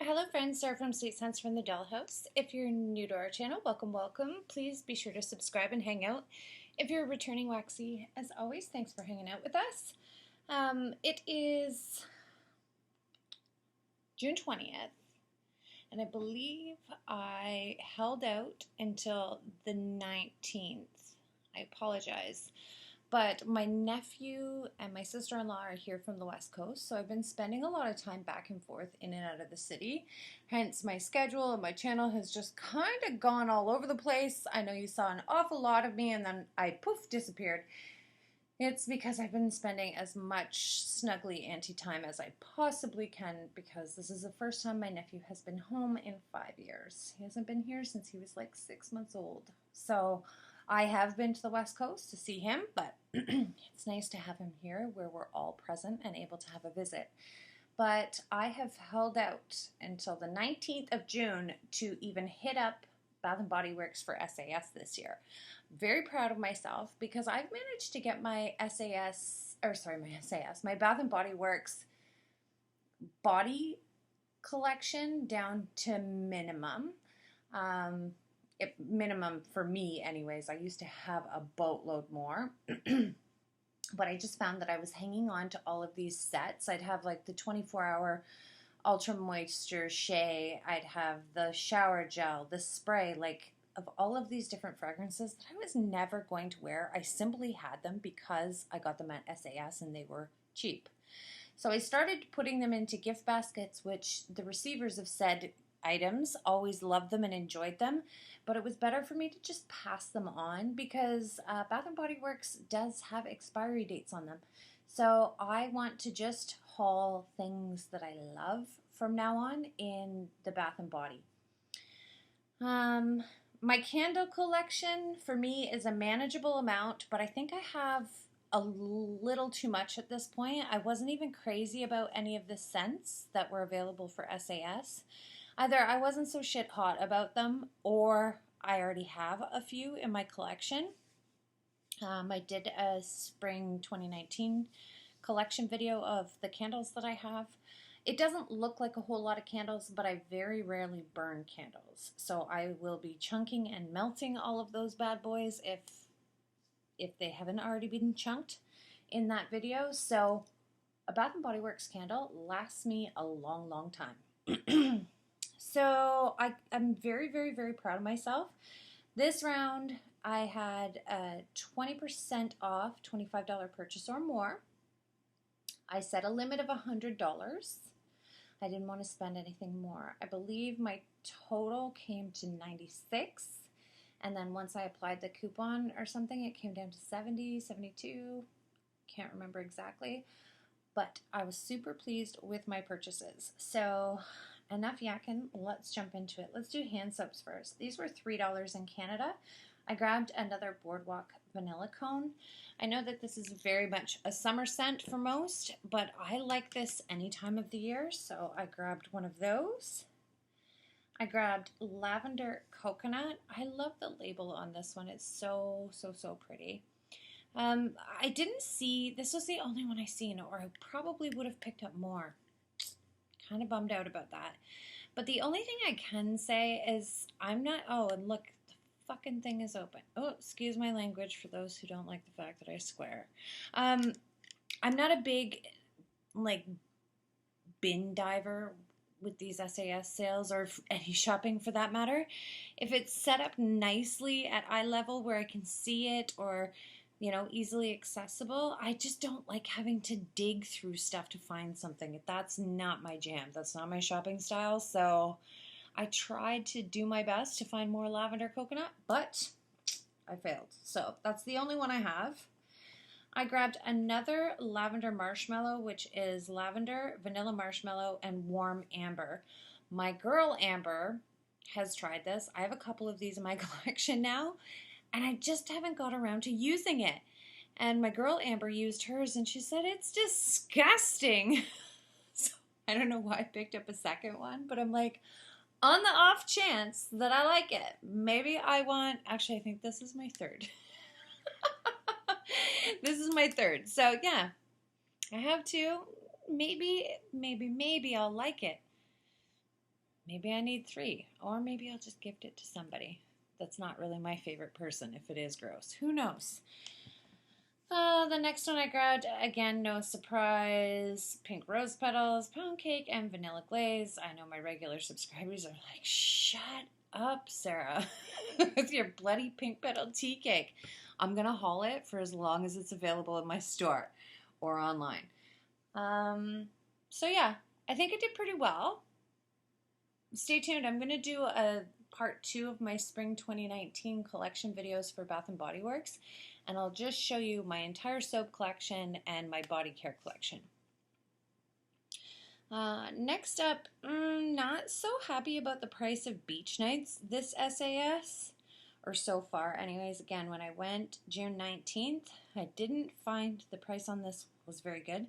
Hello friends, Sarah from Sweet Scents from the Dollhouse. If you're new to our channel, welcome. Please be sure to subscribe and hang out. If you're a returning Waxie, as always, thanks for hanging out with us. It is June 20th, and I believe I held out until the 19th. I apologize. But my nephew and my sister-in-law are here from the West Coast, so I've been spending a lot of time back and forth in and out of the city. Hence, my schedule and my channel has just kind of gone all over the place. I know you saw an awful lot of me and then I poof, disappeared. It's because I've been spending as much snuggly auntie time as I possibly can, because this is the first time my nephew has been home in 5 years. He hasn't been here since he was like 6 months old. So I have been to the West Coast to see him, but it's nice to have him here where we're all present and able to have a visit. But I have held out until the 19th of June to even hit up Bath & Body Works for SAS this year. Very proud of myself because I've managed to get my my Bath & Body Works body collection down to minimum. Minimum for me anyways. I used to have a boatload more. But I just found that I was hanging on to all of these sets. I'd have like the 24-hour Ultra Moisture Shea. I'd have the shower gel, the spray, like of all of these different fragrances that I was never going to wear. I simply had them because I got them at SAS and they were cheap. So I started putting them into gift baskets, which the receivers have said items always loved them and enjoyed them, but it was better for me to just pass them on because Bath & Body Works does have expiry dates on them. So I want to just haul things that I love from now on in the Bath & Body. My candle collection for me is a manageable amount, but I think I have a little too much at this point. I wasn't even crazy about any of the scents that were available for SAS. Either I wasn't so shit hot about them, or I already have a few in my collection. I did a spring 2019 collection video of the candles that I have. It doesn't look like a whole lot of candles, but I very rarely burn candles. So I will be chunking and melting all of those bad boys if they haven't already been chunked in that video. So a Bath & Body Works candle lasts me a long time. So I'm very proud of myself. This round I had a 20% off, $25 purchase or more. I set a limit of $100. I didn't want to spend anything more. I believe my total came to $96. And then once I applied the coupon or something, it came down to $70, $72. Can't remember exactly. But I was super pleased with my purchases. So enough yakking, let's jump into it. Let's do hand soaps first. These were $3 in Canada. I grabbed another Boardwalk Vanilla Cone. I know that this is very much a summer scent for most, but I like this any time of the year, so I grabbed one of those. I grabbed Lavender Coconut. I love the label on this one. It's so pretty. I didn't see, this was the only one I seen, or I probably would have picked up more. Kind of bummed out about that. But the only thing I can say is I'm not, oh, and look, the fucking thing is open. Oh, excuse my language for those who don't like the fact that I swear. I'm not a big, like, bin diver with these SAS sales or any shopping for that matter. If it's set up nicely at eye level where I can see it or, you know, easily accessible, I just don't like having to dig through stuff to find something. That's not my jam. That's not my shopping style. So I tried to do my best to find more Lavender Coconut, but I failed. So that's the only one I have. I grabbed another Lavender Marshmallow, which is lavender, vanilla marshmallow, and warm amber. My girl Amber has tried this. I have a couple of these in my collection now, and I just haven't got around to using it. And my girl Amber used hers and she said it's disgusting. So I don't know why I picked up a second one, but I'm like, on the off chance that I like it, maybe I want, actually I think this is my third. This is my third. So yeah, I have two. Maybe I'll like it. Maybe I need 3, or maybe I'll just gift it to somebody that's not really my favorite person if it is gross. Who knows? The next one I grabbed, again, no surprise, pink rose petals, pound cake, and vanilla glaze. I know my regular subscribers are like, shut up, Sarah, with your bloody pink petal tea cake. I'm going to haul it for as long as it's available in my store or online. So yeah, I think I did pretty well. Stay tuned. I'm going to do a part 2 of my spring 2019 collection videos for Bath & Body Works, and I'll just show you my entire soap collection and my body care collection. Next up, not so happy about the price of beach nights this SAS, or so far anyways. Again, when I went June 19th, I didn't find the price on this was very good.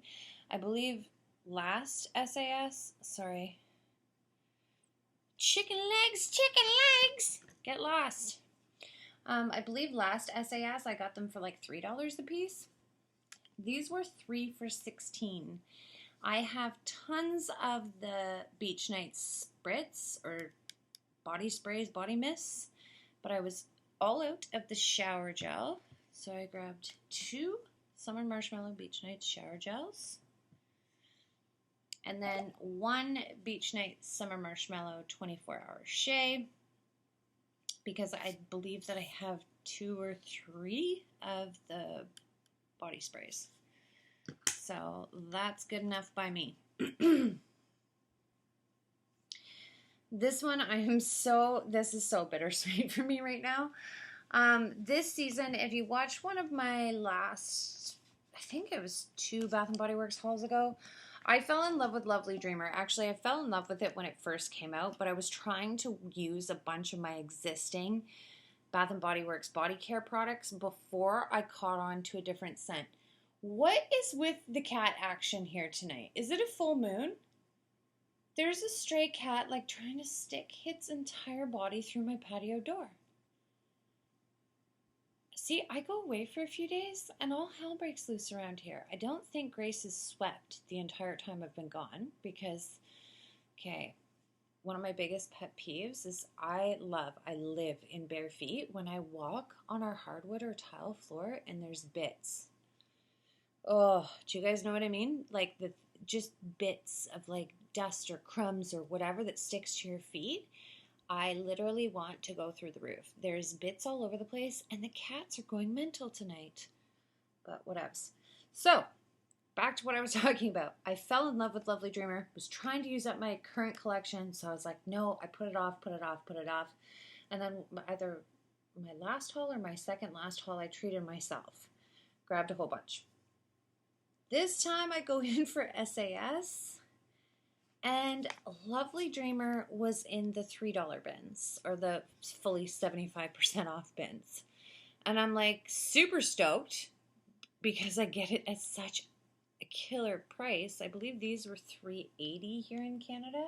I believe last SAS, sorry, chicken legs, get lost. I believe last SAS I got them for like $3 a piece. These were 3 for $16. I have tons of the Beach Night Spritz or body sprays, body mists, but I was all out of the shower gel, so I grabbed 2 Summer Marshmallow Beach Night shower gels, and then 1 Beach Night Summer Marshmallow 24-hour shea, because I believe that I have 2 or 3 of the body sprays. So that's good enough by me. This one, this is so bittersweet for me right now. This season, if you watched one of my last, I think it was 2 Bath & Body Works hauls ago, I fell in love with Lovely Dreamer. Actually, I fell in love with it when it first came out, but I was trying to use a bunch of my existing Bath & Body Works body care products before I caught on to a different scent. What is with the cat action here tonight? Is it a full moon? There's a stray cat like trying to stick its entire body through my patio door. See, I go away for a few days and all hell breaks loose around here. I don't think Grace is swept the entire time I've been gone because, okay, one of my biggest pet peeves is I live in bare feet when I walk on our hardwood or tile floor and there's bits. Oh, do you guys know what I mean? Like just bits of like dust or crumbs or whatever that sticks to your feet. I literally want to go through the roof. There's bits all over the place and the cats are going mental tonight. But whatevs. So, back to what I was talking about. I fell in love with Lovely Dreamer, was trying to use up my current collection, so I was like, no, I put it off. And then either my last haul or my second last haul, I treated myself. Grabbed a whole bunch. This time I go in for SAS, and Lovely Dreamer was in the $3 bins, or the fully 75% off bins. And I'm like super stoked because I get it at such a killer price. I believe these were $3.80 here in Canada.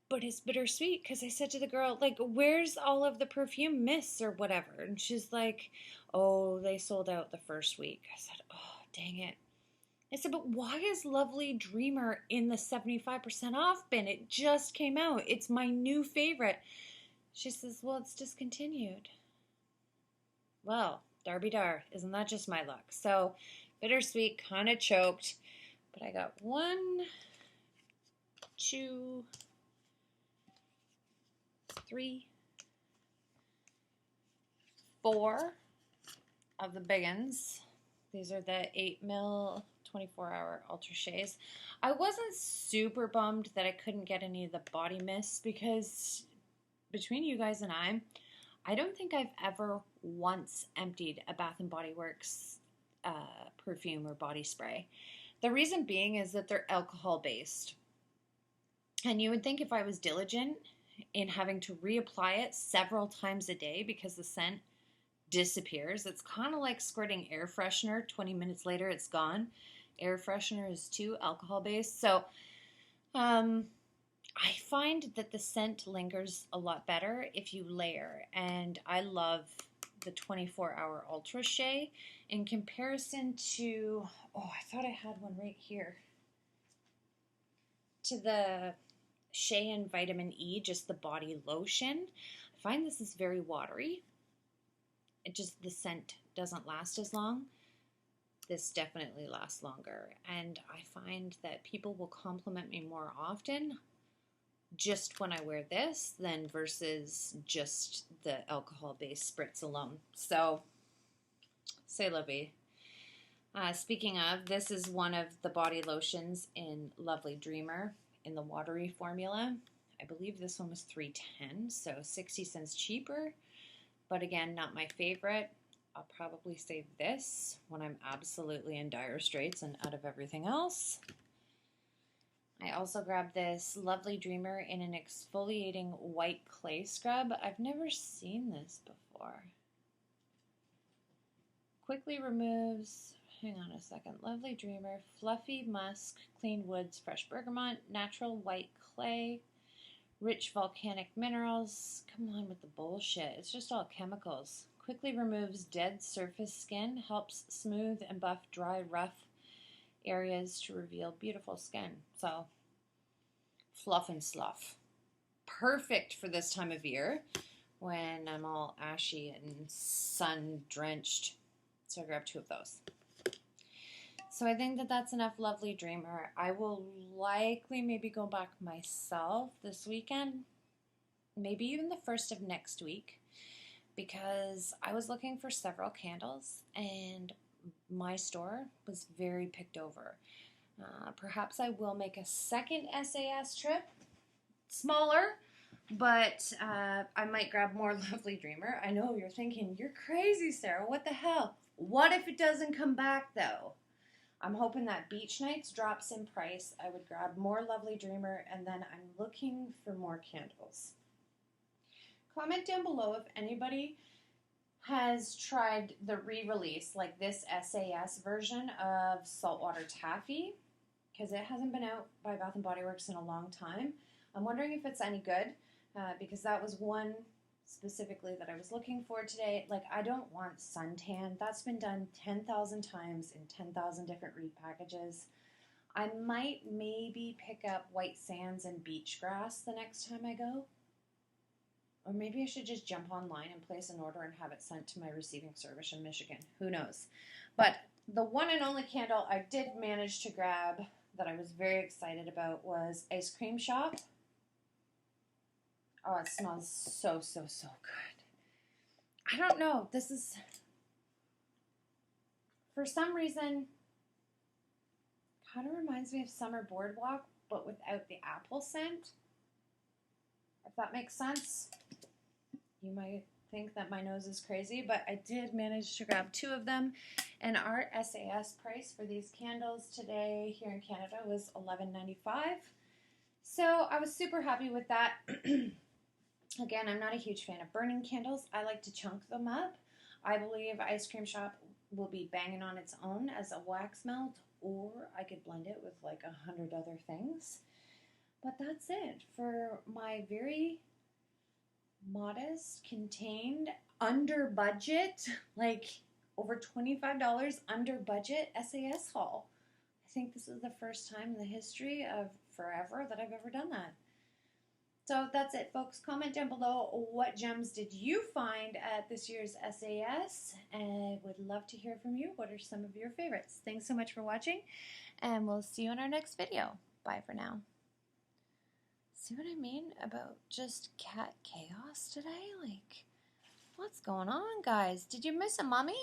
But it's bittersweet because I said to the girl, like, where's all of the perfume mists or whatever? And she's like, oh, they sold out the first week. I said, oh, dang it. I said, but why is Lovely Dreamer in the 75% off bin? It just came out. It's my new favorite. She says, well, it's discontinued. Well, Darby Dar, isn't that just my luck? So, bittersweet, kind of choked. But I got 1, 2, 3, 4 of the big ones. These are the 8mm 24-hour Ultra Sheas. I wasn't super bummed that I couldn't get any of the body mists because between you guys and I don't think I've ever once emptied a Bath & Body Works perfume or body spray. The reason being is that they're alcohol-based. And you would think if I was diligent in having to reapply it several times a day because the scent disappears. It's kind of like squirting air freshener. 20 minutes later, it's gone. Air freshener is too alcohol-based. So I find that the scent lingers a lot better if you layer. And I love the 24-hour Ultra Shea in comparison to, oh, I thought I had one right here. to the Shea and Vitamin E, just the body lotion. I find this is very watery. The scent doesn't last as long. This definitely lasts longer. And I find that people will compliment me more often just when I wear this than versus just the alcohol-based spritz alone. So, c'est la vie. Speaking of, this is one of the body lotions in Lovely Dreamer in the watery formula. I believe this one was $3.10, so 60 cents cheaper. But again, not my favorite. I'll probably save this when I'm absolutely in dire straits and out of everything else. I also grabbed this Lovely Dreamer in an exfoliating white clay scrub. I've never seen this before. Quickly removes, hang on a second, Lovely Dreamer, Fluffy Musk, Clean Woods, Fresh Bergamot, Natural White Clay, Rich Volcanic Minerals. Come on with the bullshit. It's just all chemicals. Quickly removes dead surface skin, helps smooth and buff dry, rough areas to reveal beautiful skin. So, fluff and sluff. Perfect for this time of year when I'm all ashy and sun-drenched. So I grabbed 2 of those. So I think that that's enough Lovely Dreamer. I will likely maybe go back myself this weekend, maybe even the first of next week, because I was looking for several candles and my store was very picked over. Perhaps I will make a second SAS trip, smaller, but I might grab more Lovely Dreamer. I know you're thinking, you're crazy, Sarah, what the hell? What if it doesn't come back though? I'm hoping that Beach Nights drops in price. I would grab more Lovely Dreamer, and then I'm looking for more candles. Comment down below if anybody has tried the re-release, like this SAS version of Saltwater Taffy, because it hasn't been out by Bath & Body Works in a long time. I'm wondering if it's any good, because that was one specifically that I was looking for today. Like, I don't want suntan. That's been done 10,000 times in 10,000 different repackages. I might maybe pick up white sands and beach grass the next time I go. Or maybe I should just jump online and place an order and have it sent to my receiving service in Michigan. Who knows? But the one and only candle I did manage to grab that I was very excited about was Ice Cream Shop. Oh, it smells so, so, so good. I don't know. This is, for some reason, kind of reminds me of Summer Boardwalk, but without the apple scent. If that makes sense. You might think that my nose is crazy, but I did manage to grab 2 of them. And our SAS price for these candles today here in Canada was $11.95. So I was super happy with that. Again, I'm not a huge fan of burning candles. I like to chunk them up. I believe Ice Cream Shop will be banging on its own as a wax melt, or I could blend it with like 100 other things. But that's it for my very modest, contained, under budget, like over $25 under budget SAS haul. I think this is the first time in the history of forever that I've ever done that. So that's it, folks. Comment down below what gems did you find at this year's SAS, and I would love to hear from you. What are some of your favorites? Thanks so much for watching, and we'll see you in our next video. Bye for now. See what I mean about just cat chaos today? Like, what's going on, guys? Did you miss a mummy?